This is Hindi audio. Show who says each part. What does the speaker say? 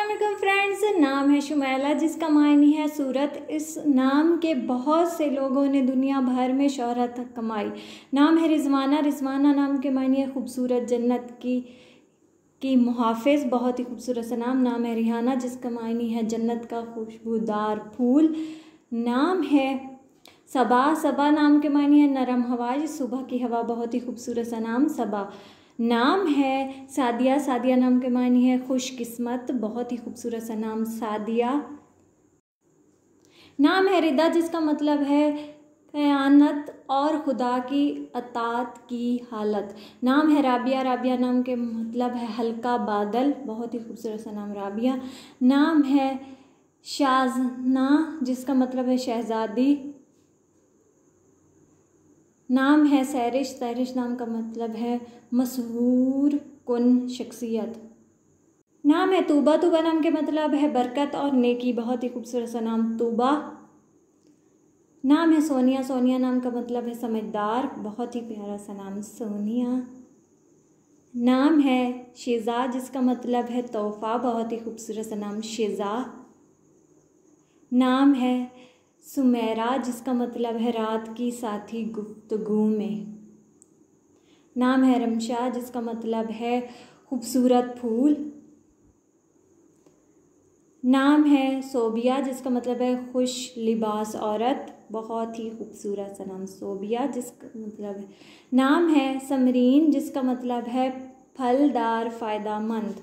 Speaker 1: अस्सलाम वालेकुम फ्रेंड्स। नाम है शुमैला जिसका मायने है सूरत। इस नाम के बहुत से लोगों ने दुनिया भर में शोहरत कमाई। नाम है रिजवाना। रिजवाना नाम के मायने है खूबसूरत, जन्नत की मुहाफिज, बहुत ही खूबसूरत सा नाम। नाम है रिहाना जिसका मायने है जन्नत का खुशबूदार फूल। नाम है सबा। सबा नाम के मायने है नरम हवा, सुबह की हवा, बहुत ही खूबसूरत सा नाम सबा। नाम है सादिया। सादिया नाम के मायने है खुशकिस्मत, बहुत ही खूबसूरत सा नाम सादिया। नाम है रिदा जिसका मतलब है क़यानत और खुदा की अतात की हालत। नाम है राबिया। राबिया नाम के मतलब है हल्का बादल, बहुत ही खूबसूरत सा नाम राबिया। नाम है शाज़ना जिसका मतलब है शहज़ादी। नाम है सैरिश। सैरिश नाम का मतलब है मशहूर कुन शख्सियत। नाम है तूबा। तूबा नाम के मतलब है बरकत और नेकी, बहुत ही खूबसूरत सा नाम तूबा। नाम है सोनिया। सोनिया नाम का मतलब है समझदार, बहुत ही प्यारा सा नाम सोनिया। नाम है शिज़ा जिसका मतलब है तोहफ़ा, बहुत ही खूबसूरत सा नाम शिज़ा। नाम है सुमेरा जिसका मतलब है रात की साथी गुफ्तगू में। नाम है रमशा जिसका मतलब है खूबसूरत फूल। नाम है सोबिया जिसका मतलब है खुश लिबास औरत, बहुत ही खूबसूरत सा नाम सोबिया जिसका मतलब है। नाम है समरीन जिसका मतलब है फलदार फ़ायदामंद।